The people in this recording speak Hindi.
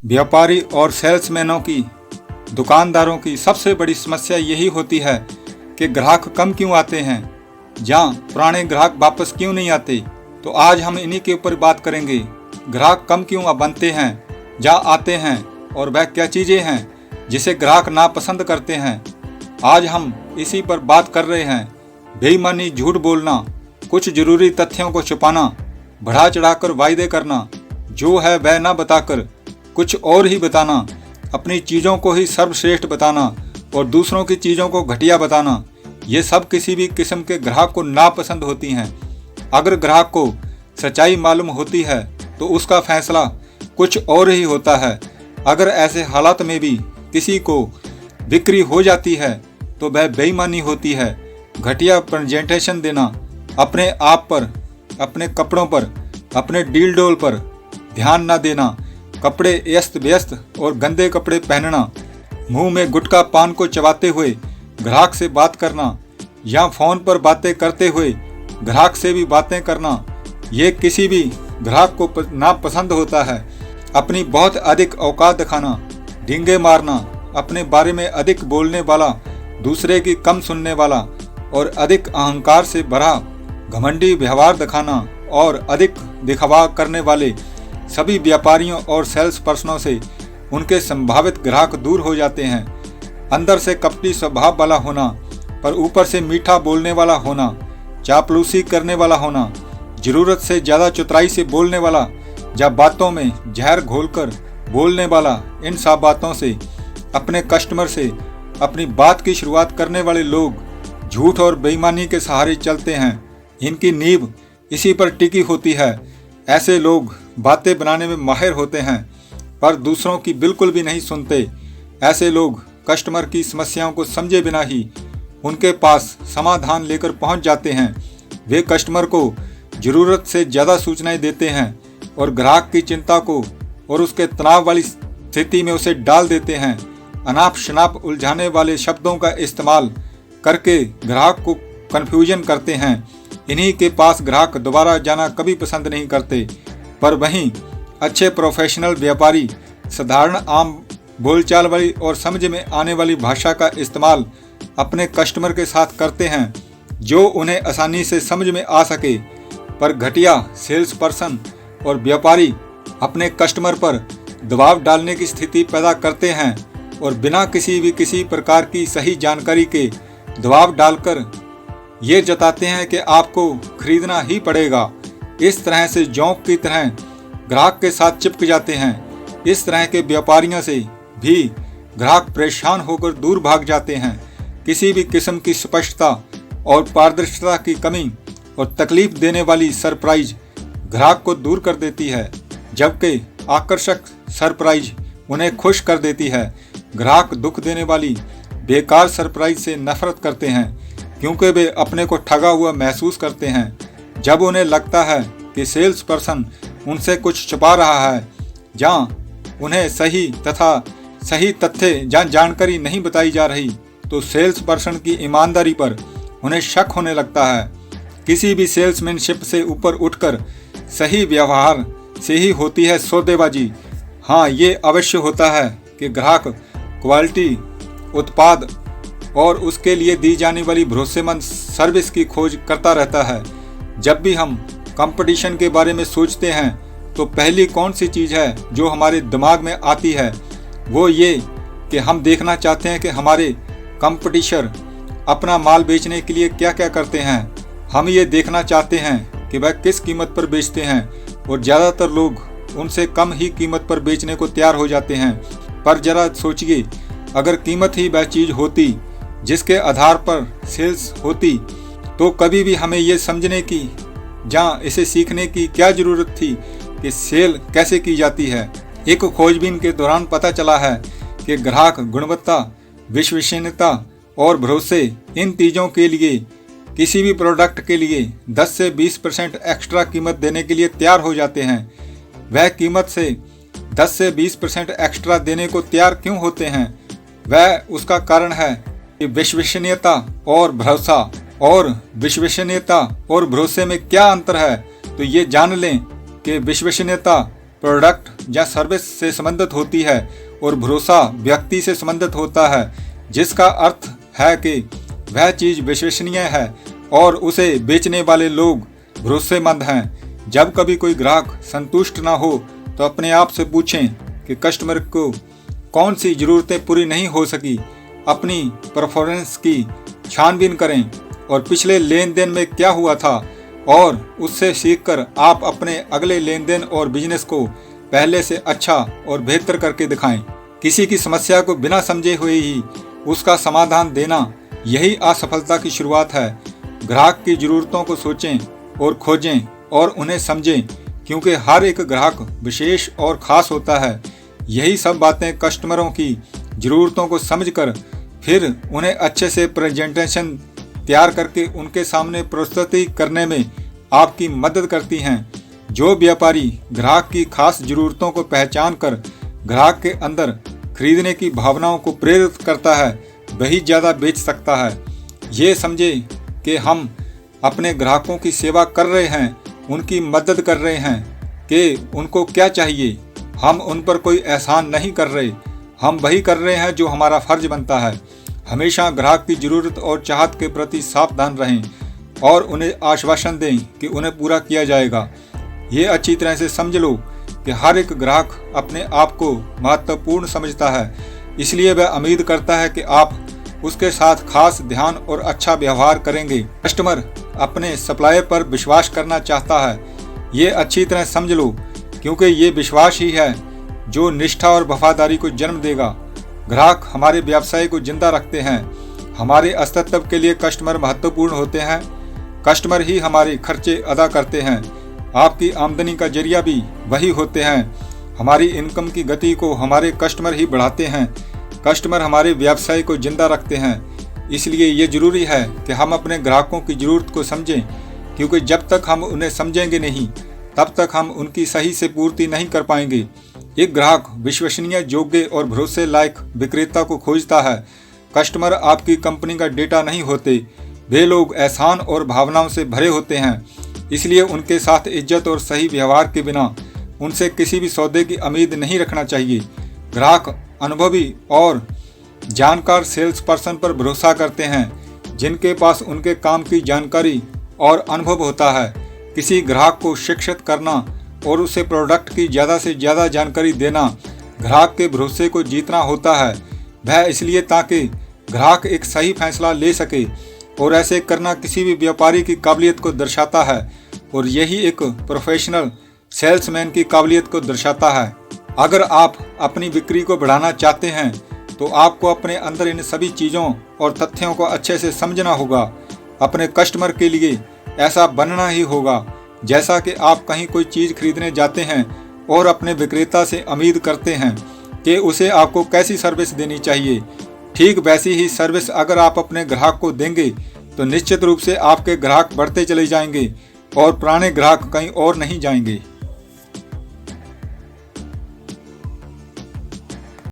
व्यापारी और सेल्समैनों की, दुकानदारों की सबसे बड़ी समस्या यही होती है कि ग्राहक कम क्यों आते हैं, जहाँ पुराने ग्राहक वापस क्यों नहीं आते। तो आज हम इन्हीं के ऊपर बात करेंगे। ग्राहक कम क्यों बनते हैं, जहाँ आते हैं, और वह क्या चीज़ें हैं जिसे ग्राहक नापसंद करते हैं। आज हम इसी पर बात कर रहे हैं। बेईमानी, झूठ बोलना, कुछ जरूरी तथ्यों को छुपाना, बढ़ा चढ़ाकर वायदे करना, जो है वह ना बताकर कुछ और ही बताना, अपनी चीज़ों को ही सर्वश्रेष्ठ बताना और दूसरों की चीज़ों को घटिया बताना, ये सब किसी भी किस्म के ग्राहक को नापसंद होती हैं। अगर ग्राहक को सच्चाई मालूम होती है तो उसका फैसला कुछ और ही होता है। अगर ऐसे हालात में भी किसी को बिक्री हो जाती है तो वह बेईमानी होती है। घटिया प्रेजेंटेशन देना, अपने आप पर, अपने कपड़ों पर, अपने डील डोल पर ध्यान न देना, कपड़े अस्त व्यस्त और गंदे कपड़े पहनना, मुंह में गुटखा पान को चबाते हुए ग्राहक से बात करना या फ़ोन पर बातें करते हुए ग्राहक से भी बातें करना, ये किसी भी ग्राहक को नापसंद होता है। अपनी बहुत अधिक औकात दिखाना, डींगे मारना, अपने बारे में अधिक बोलने वाला, दूसरे की कम सुनने वाला और अधिक अहंकार से भरा घमंडी व्यवहार दिखाना और अधिक दिखावा करने वाले सभी व्यापारियों और सेल्स पर्सनों से उनके संभावित ग्राहक दूर हो जाते हैं। अंदर से कपटी स्वभाव वाला होना पर ऊपर से मीठा बोलने वाला होना, चापलूसी करने वाला होना, जरूरत से ज़्यादा चतुराई से बोलने वाला या बातों में जहर घोलकर बोलने वाला, इन सब बातों से अपने कस्टमर से अपनी बात की शुरुआत करने वाले लोग झूठ और बेईमानी के सहारे चलते हैं। इनकी नींव इसी पर टिकी होती है। ऐसे लोग बातें बनाने में माहिर होते हैं पर दूसरों की बिल्कुल भी नहीं सुनते। ऐसे लोग कस्टमर की समस्याओं को समझे बिना ही उनके पास समाधान लेकर पहुंच जाते हैं। वे कस्टमर को ज़रूरत से ज़्यादा सूचनाएं देते हैं और ग्राहक की चिंता को और उसके तनाव वाली स्थिति में उसे डाल देते हैं। अनाप शनाप उलझाने वाले शब्दों का इस्तेमाल करके ग्राहक को कन्फ्यूजन करते हैं। इन्हीं के पास ग्राहक दोबारा जाना कभी पसंद नहीं करते। पर वहीं अच्छे प्रोफेशनल व्यापारी साधारण आम बोलचाल वाली और समझ में आने वाली भाषा का इस्तेमाल अपने कस्टमर के साथ करते हैं जो उन्हें आसानी से समझ में आ सके। पर घटिया सेल्स पर्सन और व्यापारी अपने कस्टमर पर दबाव डालने की स्थिति पैदा करते हैं और बिना किसी प्रकार की सही जानकारी के दबाव डालकर ये जताते हैं कि आपको खरीदना ही पड़ेगा। इस तरह से जोंक की तरह ग्राहक के साथ चिपक जाते हैं। इस तरह के व्यापारियों से भी ग्राहक परेशान होकर दूर भाग जाते हैं। किसी भी किस्म की स्पष्टता और पारदर्शिता की कमी और तकलीफ देने वाली सरप्राइज ग्राहक को दूर कर देती है, जबकि आकर्षक सरप्राइज उन्हें खुश कर देती है। ग्राहक दुख देने वाली बेकार सरप्राइज से नफरत करते हैं क्योंकि वे अपने को ठगा हुआ महसूस करते हैं। जब उन्हें लगता है कि सेल्स पर्सन उनसे कुछ छुपा रहा है, जहाँ उन्हें सही तथ्य या जानकारी नहीं बताई जा रही, तो सेल्स पर्सन की ईमानदारी पर उन्हें शक होने लगता है। किसी भी सेल्समैनशिप से ऊपर उठकर सही व्यवहार से ही होती है सौदेबाजी। हाँ, ये अवश्य होता है कि ग्राहक क्वालिटी उत्पाद और उसके लिए दी जाने वाली भरोसेमंद सर्विस की खोज करता रहता है। जब भी हम कंपटीशन के बारे में सोचते हैं तो पहली कौन सी चीज़ है जो हमारे दिमाग में आती है, वो ये कि हम देखना चाहते हैं कि हमारे कंपटीशन अपना माल बेचने के लिए क्या क्या करते हैं। हम ये देखना चाहते हैं कि वह किस कीमत पर बेचते हैं और ज़्यादातर लोग उनसे कम ही कीमत पर बेचने को तैयार हो जाते हैं। पर जरा सोचिए, अगर कीमत ही वह चीज़ होती जिसके आधार पर सेल्स होती तो कभी भी हमें ये समझने की जहाँ इसे सीखने की क्या ज़रूरत थी कि सेल कैसे की जाती है। एक खोजबीन के दौरान पता चला है कि ग्राहक गुणवत्ता, विश्वसनीयता और भरोसे, इन चीज़ों के लिए किसी भी प्रोडक्ट के लिए 10 से 20% एक्स्ट्रा कीमत देने के लिए तैयार हो जाते हैं। वह कीमत से 10 से 20% एक्स्ट्रा देने को तैयार क्यों होते हैं? वह उसका कारण है कि विश्वसनीयता और भरोसा, और विश्वसनीयता और भरोसे में क्या अंतर है। तो ये जान लें कि विश्वसनीयता प्रोडक्ट या सर्विस से संबंधित होती है और भरोसा व्यक्ति से संबंधित होता है, जिसका अर्थ है कि वह चीज़ विश्वसनीय है और उसे बेचने वाले लोग भरोसेमंद हैं। जब कभी कोई ग्राहक संतुष्ट ना हो तो अपने आप से पूछें कि कस्टमर को कौन सी ज़रूरतें पूरी नहीं हो सकी। अपनी परफॉर्मेंस की छानबीन करें और पिछले लेन देन में क्या हुआ था और उससे सीखकर आप अपने अगले लेन देन और बिजनेस को पहले से अच्छा और बेहतर करके दिखाएं। किसी की समस्या को बिना समझे हुए ही उसका समाधान देना, यही असफलता की शुरुआत है। ग्राहक की ज़रूरतों को सोचें और खोजें और उन्हें समझें, क्योंकि हर एक ग्राहक विशेष और ख़ास होता है। यही सब बातें कस्टमरों की ज़रूरतों को समझकर फिर उन्हें अच्छे से प्रेजेंटेशन तैयार करके उनके सामने प्रस्तुति करने में आपकी मदद करती हैं। जो व्यापारी ग्राहक की खास ज़रूरतों को पहचान कर ग्राहक के अंदर खरीदने की भावनाओं को प्रेरित करता है, वही ज़्यादा बेच सकता है। ये समझे कि हम अपने ग्राहकों की सेवा कर रहे हैं, उनकी मदद कर रहे हैं कि उनको क्या चाहिए। हम उन पर कोई एहसान नहीं कर रहे, हम वही कर रहे हैं जो हमारा फर्ज बनता है। हमेशा ग्राहक की ज़रूरत और चाहत के प्रति सावधान रहें और उन्हें आश्वासन दें कि उन्हें पूरा किया जाएगा। ये अच्छी तरह से समझ लो कि हर एक ग्राहक अपने आप को महत्वपूर्ण समझता है, इसलिए वह उम्मीद करता है कि आप उसके साथ खास ध्यान और अच्छा व्यवहार करेंगे। कस्टमर अपने सप्लायर पर विश्वास करना चाहता है, ये अच्छी तरह समझ लो, क्योंकि ये विश्वास ही है जो निष्ठा और वफादारी को जन्म देगा। ग्राहक हमारे व्यवसाय को जिंदा रखते हैं। हमारे अस्तित्व के लिए कस्टमर महत्वपूर्ण होते हैं। कस्टमर ही हमारे खर्चे अदा करते हैं। आपकी आमदनी का जरिया भी वही होते हैं। हमारी इनकम की गति को हमारे कस्टमर ही बढ़ाते हैं। कस्टमर हमारे व्यवसाय को जिंदा रखते हैं। इसलिए ये जरूरी है कि हम अपने ग्राहकों की ज़रूरत को समझें, क्योंकि जब तक हम उन्हें समझेंगे नहीं, तब तक हम उनकी सही से पूर्ति नहीं कर पाएंगे। एक ग्राहक विश्वसनीय, योग्य और भरोसे लायक विक्रेता को खोजता है। कस्टमर आपकी कंपनी का डेटा नहीं होते, वे लोग एहसान और भावनाओं से भरे होते हैं। इसलिए उनके साथ इज्जत और सही व्यवहार के बिना उनसे किसी भी सौदे की उम्मीद नहीं रखना चाहिए। ग्राहक अनुभवी और जानकार सेल्स पर्सन पर भरोसा करते हैं, जिनके पास उनके काम की जानकारी और अनुभव होता है। किसी ग्राहक को शिक्षित करना और उसे प्रोडक्ट की ज़्यादा से ज़्यादा जानकारी देना ग्राहक के भरोसे को जीतना होता है। वह इसलिए ताकि ग्राहक एक सही फैसला ले सके, और ऐसे करना किसी भी व्यापारी की काबिलियत को दर्शाता है, और यही एक प्रोफेशनल सेल्समैन की काबिलियत को दर्शाता है। अगर आप अपनी बिक्री को बढ़ाना चाहते हैं तो आपको अपने अंदर इन सभी चीज़ों और तथ्यों को अच्छे से समझना होगा। अपने कस्टमर के लिए ऐसा बनना ही होगा जैसा कि आप कहीं कोई चीज़ खरीदने जाते हैं और अपने विक्रेता से उम्मीद करते हैं कि उसे आपको कैसी सर्विस देनी चाहिए। ठीक वैसी ही सर्विस अगर आप अपने ग्राहक को देंगे तो निश्चित रूप से आपके ग्राहक बढ़ते चले जाएंगे और पुराने ग्राहक कहीं और नहीं जाएंगे।